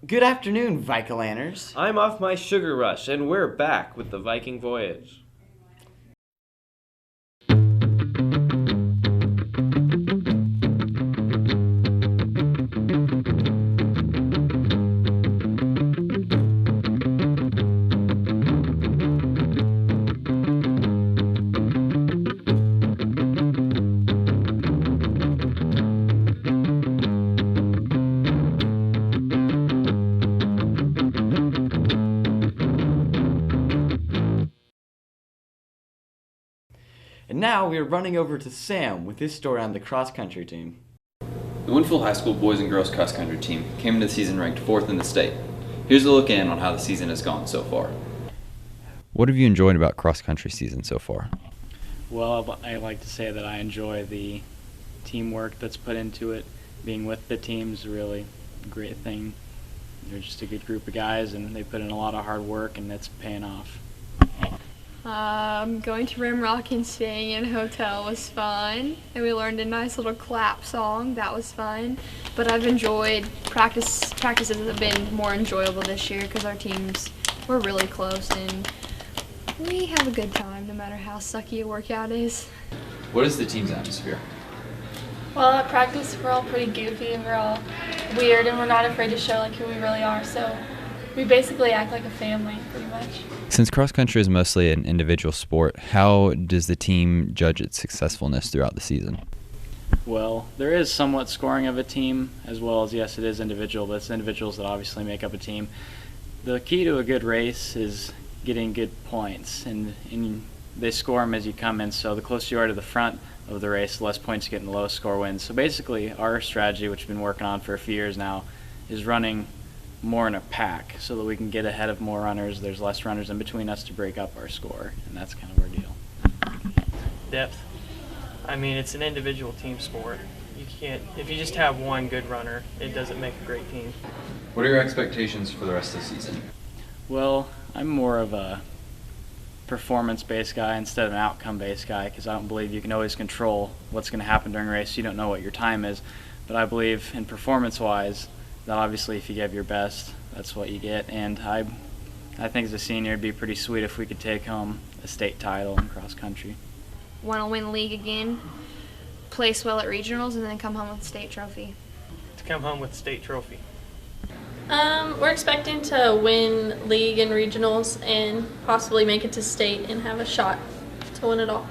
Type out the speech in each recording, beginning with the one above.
Good afternoon, Vikinglanders. I'm off my sugar rush, and we're back with the Viking Voyage. And now we are running over to Sam with his story on the cross-country team. The Winfield High School boys and girls cross country team came into the season ranked 4th in the state. Here's a look in on how the season has gone so far. What have you enjoyed about cross country season so far? Well, I like to say that I enjoy the teamwork that's put into it. Being with the team's really a great thing. They're just a good group of guys, and they put in a lot of hard work, and it's paying off. Going to Rimrock and staying in a hotel was fun, and we learned a nice little clap song. That was fun. But I've enjoyed practices have been more enjoyable this year because our teams were really close, and we have a good time no matter how sucky a workout is. What is the team's atmosphere? Well, at practice, we're all pretty goofy and we're all weird and we're not afraid to show like who we really are. So we basically act like a family, pretty much. Since cross country is mostly an individual sport, how does the team judge its successfulness throughout the season? Well, there is somewhat scoring of a team, as well as, yes, it is individual, but it's individuals that obviously make up a team. The key to a good race is getting good points, and they score them as you come in, so the closer you are to the front of the race, the less points you get and the lowest score wins. So basically, our strategy, which we've been working on for a few years now, is running more in a pack so that we can get ahead of more runners. There's less runners in between us to break up our score, and that's kind of our deal. Depth. I mean, it's an individual team sport. You can't, if you just have one good runner, it doesn't make a great team. What are your expectations for the rest of the season? Well, I'm more of a performance-based guy instead of an outcome-based guy, because I don't believe you can always control what's going to happen during a race. You don't know what your time is. But I believe in performance-wise that obviously if you give your best, that's what you get. And I think as a senior, it'd be pretty sweet if we could take home a state title in cross-country. Want to win league again, place well at regionals, and then come home with a state trophy. To come home with the state trophy. We're expecting to win league and regionals and possibly make it to state and have a shot to win it all.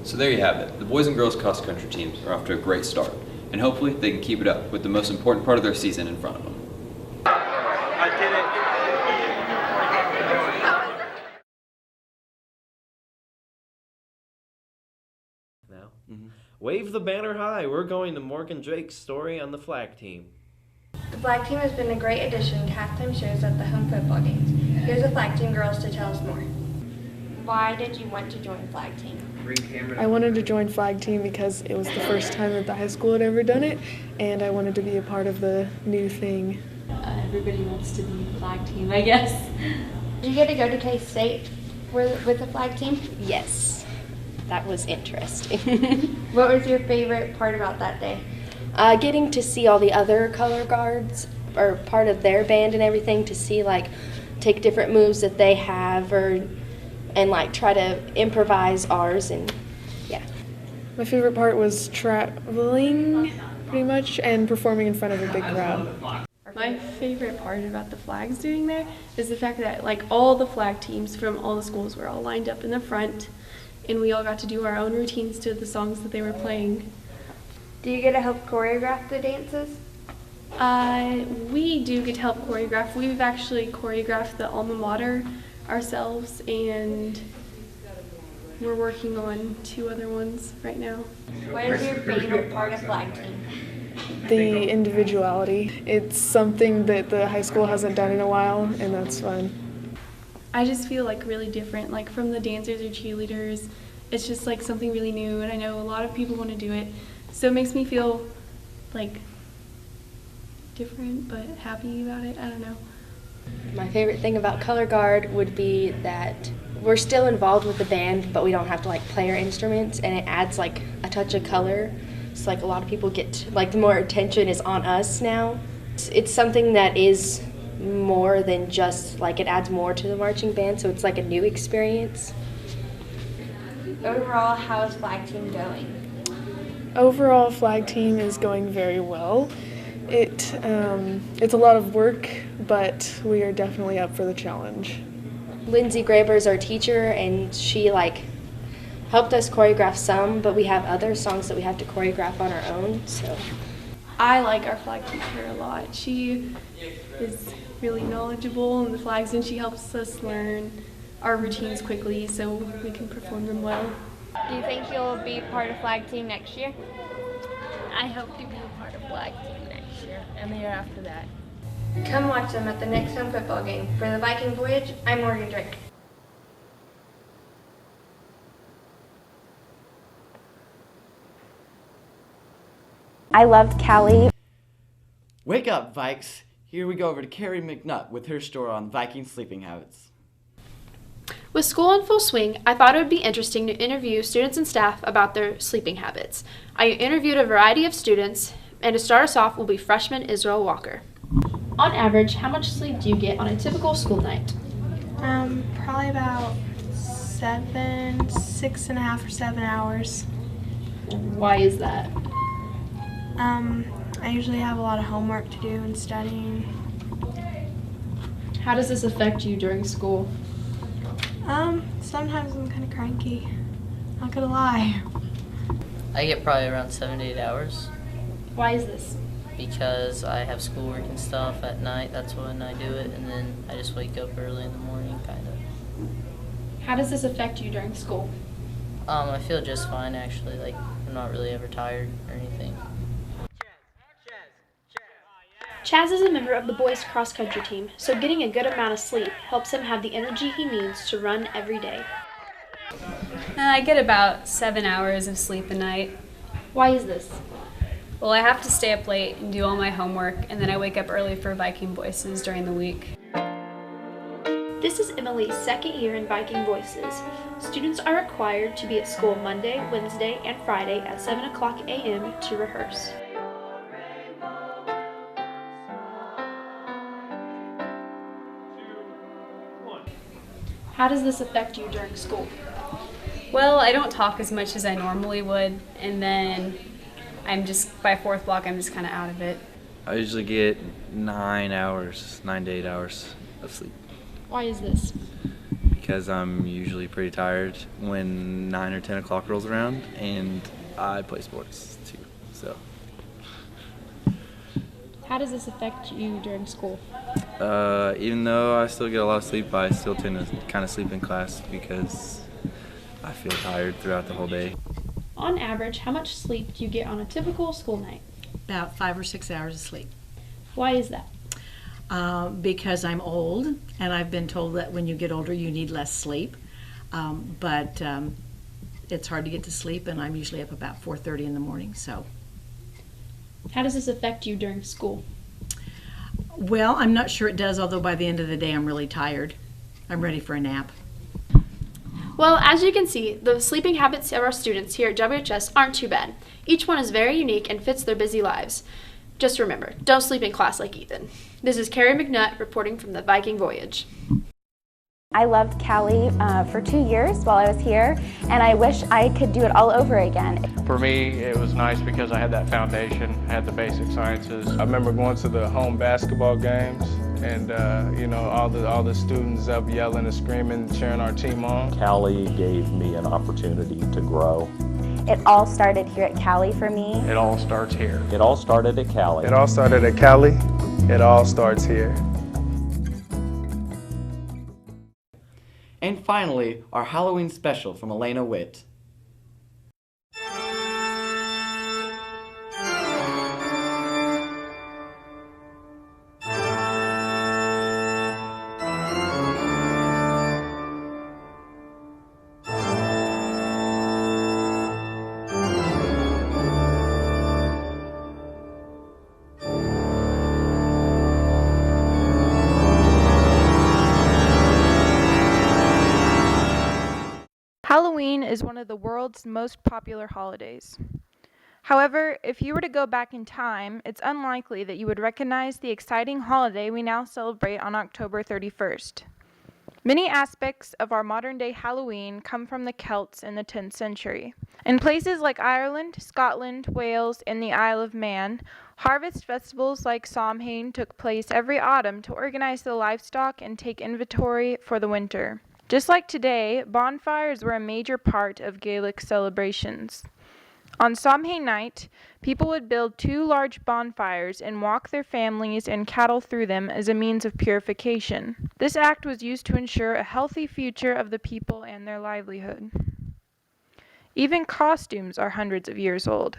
So there you have it. The boys and girls cross country teams are off to a great start, and hopefully they can keep it up with the most important part of their season in front of them. I did it. Now, wave the banner high. We're going to Morgan Drake's story on the flag team. The flag team has been a great addition to halftime shows at the home football games. Here's the flag team girls to tell us more. Why did you want to join flag team? I wanted to join flag team because it was the first time that the high school had ever done it, and I wanted to be a part of the new thing. Everybody wants to be flag team, I guess. Did you get to go to K-State with the flag team? Yes, that was interesting. What was your favorite part about that day? Getting to see all the other color guards or part of their band and everything, to see like take different moves that they have and like try to improvise ours, and yeah. My favorite part was traveling pretty much and performing in front of a big crowd. My favorite part about the flags doing there is the fact that like all the flag teams from all the schools were all lined up in the front, and we all got to do our own routines to the songs that they were playing. Do you get to help choreograph the dances? We do get to help choreograph. We've actually choreographed the alma mater ourselves, and we're working on 2 other ones right now. What is your favorite part of flag team? The individuality. It's something that the high school hasn't done in a while, and that's fun. I just feel like really different, like from the dancers or cheerleaders. It's just like something really new, and I know a lot of people want to do it. So it makes me feel like different but happy about it. I don't know. My favorite thing about color guard would be that we're still involved with the band, but we don't have to like play our instruments, and it adds like a touch of color. So like a lot of people get like the more attention is on us now, It's something that is more than just, like, it adds more to the marching band, so it's like a new experience. Overall, how is flag team going? Overall, flag team is going very well. It's a lot of work, but we are definitely up for the challenge. Lindsay Graber is our teacher, and she helped us choreograph some, but we have other songs that we have to choreograph on our own. So I like our flag teacher a lot. She is really knowledgeable in the flags, and she helps us learn our routines quickly so we can perform them well. Do you think you'll be part of flag team next year? I hope to be a part of flag team next year and the year after that. Come watch them at the next home football game. For the Viking Voyage, I'm Morgan Drake. I loved Callie. Wake up, Vikes! Here we go over to Carrie McNutt with her story on Viking sleeping habits. With school in full swing, I thought it would be interesting to interview students and staff about their sleeping habits. I interviewed a variety of students, and to start us off will be freshman Israel Walker. On average, how much sleep do you get on a typical school night? Probably about 6.5 or 7 hours. Why is that? I usually have a lot of homework to do and studying. How does this affect you during school? Sometimes I'm kind of cranky. Not gonna lie. I get probably around 7 to 8 hours. Why is this? Because I have schoolwork and stuff at night. That's when I do it, and then I just wake up early in the morning, kind of. How does this affect you during school? I feel just fine, actually. Like, I'm not really ever tired or anything. Chaz is a member of the boys' cross-country team, so getting a good amount of sleep helps him have the energy he needs to run every day. I get about 7 hours of sleep a night. Why is this? Well, I have to stay up late and do all my homework, and then I wake up early for Viking Voices during the week. This is Emily's second year in Viking Voices. Students are required to be at school Monday, Wednesday, and Friday at 7 o'clock a.m. to rehearse. How does this affect you during school? Well, I don't talk as much as I normally would, and then by fourth block, I'm just kind of out of it. I usually get 9 to 8 hours of sleep. Why is this? Because I'm usually pretty tired when 9 or 10 o'clock rolls around, and I play sports too, so. How does this affect you during school? Even though I still get a lot of sleep, I still tend to kind of sleep in class because I feel tired throughout the whole day. On average, how much sleep do you get on a typical school night? About 5 or 6 hours of sleep. Why is that? Because I'm old, and I've been told that when you get older you need less sleep. But it's hard to get to sleep, and I'm usually up about 4:30 in the morning. So, how does this affect you during school? Well, I'm not sure it does, although by the end of the day I'm really tired. I'm ready for a nap. Well, as you can see, the sleeping habits of our students here at WHS aren't too bad. Each one is very unique and fits their busy lives. Just remember, don't sleep in class like Ethan. This is Carrie McNutt reporting from the Viking Voyage. I loved Callie for 2 years while I was here, and I wish I could do it all over again. For me, it was nice because I had that foundation, I had the basic sciences. I remember going to the home basketball games, and all the students up yelling and screaming, cheering our team on. Callie gave me an opportunity to grow. It all started here at Callie for me. It all starts here. It all started at Callie. It all started at Callie. It all starts here. And finally, our Halloween special from Elena Witt. Halloween is one of the world's most popular holidays. However, if you were to go back in time, it's unlikely that you would recognize the exciting holiday we now celebrate on October 31st. Many aspects of our modern-day Halloween come from the Celts in the 10th century. In places like Ireland, Scotland, Wales, and the Isle of Man, harvest festivals like Samhain took place every autumn to organize the livestock and take inventory for the winter. Just like today, bonfires were a major part of Gaelic celebrations. On Samhain night, people would build 2 large bonfires and walk their families and cattle through them as a means of purification. This act was used to ensure a healthy future of the people and their livelihood. Even costumes are hundreds of years old.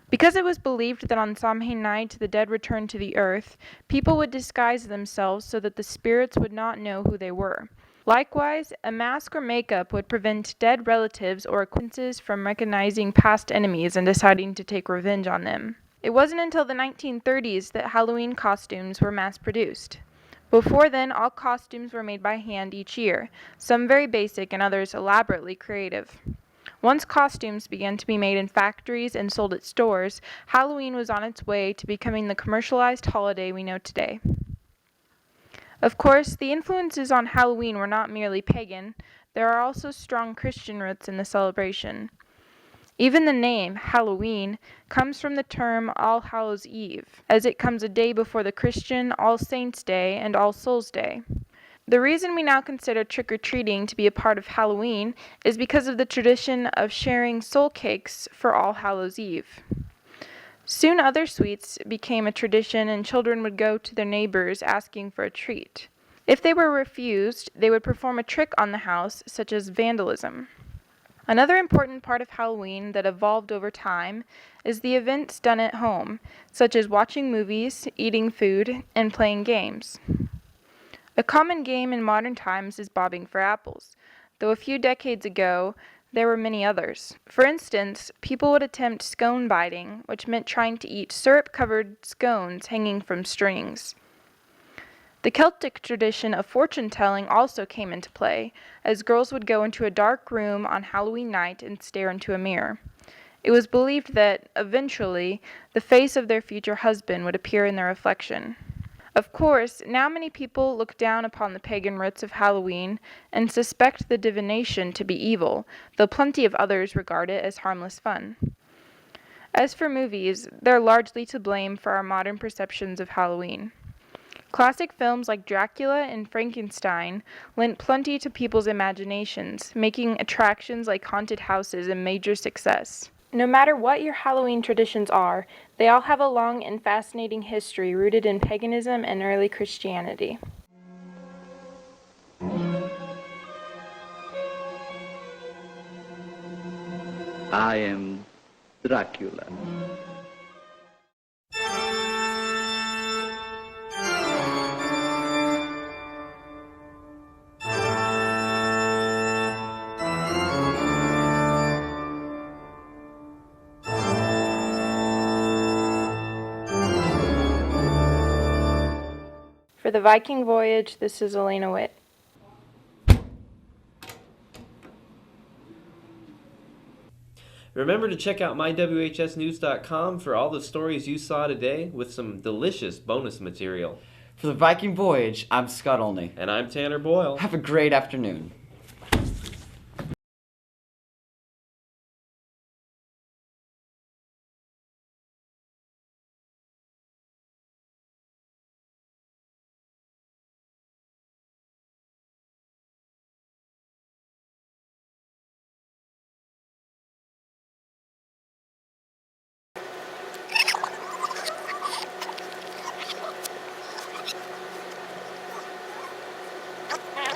Because it was believed that on Samhain night the dead returned to the earth, people would disguise themselves so that the spirits would not know who they were. Likewise, a mask or makeup would prevent dead relatives or acquaintances from recognizing past enemies and deciding to take revenge on them. It wasn't until the 1930s that Halloween costumes were mass-produced. Before then, all costumes were made by hand each year, some very basic and others elaborately creative. Once costumes began to be made in factories and sold at stores, Halloween was on its way to becoming the commercialized holiday we know today. Of course, the influences on Halloween were not merely pagan. There are also strong Christian roots in the celebration. Even the name, Halloween, comes from the term All Hallows' Eve, as it comes a day before the Christian All Saints' Day and All Souls' Day. The reason we now consider trick-or-treating to be a part of Halloween is because of the tradition of sharing soul cakes for All Hallows' Eve. Soon other sweets became a tradition and children would go to their neighbors asking for a treat. If they were refused, they would perform a trick on the house, such as vandalism. Another important part of Halloween that evolved over time is the events done at home, such as watching movies, eating food, and playing games. A common game in modern times is bobbing for apples, though a few decades ago, there were many others. For instance, people would attempt scone biting, which meant trying to eat syrup-covered scones hanging from strings. The Celtic tradition of fortune-telling also came into play, as girls would go into a dark room on Halloween night and stare into a mirror. It was believed that, eventually, the face of their future husband would appear in their reflection. Of course, now many people look down upon the pagan roots of Halloween and suspect the divination to be evil, though plenty of others regard it as harmless fun. As for movies, they're largely to blame for our modern perceptions of Halloween. Classic films like Dracula and Frankenstein lent plenty to people's imaginations, making attractions like haunted houses a major success. No matter what your Halloween traditions are, they all have a long and fascinating history rooted in paganism and early Christianity. I am Dracula. For the Viking Voyage, this is Elena Witt. Remember to check out mywhsnews.com for all the stories you saw today with some delicious bonus material. For the Viking Voyage, I'm Scott Olney. And I'm Tanner Boyle. Have a great afternoon.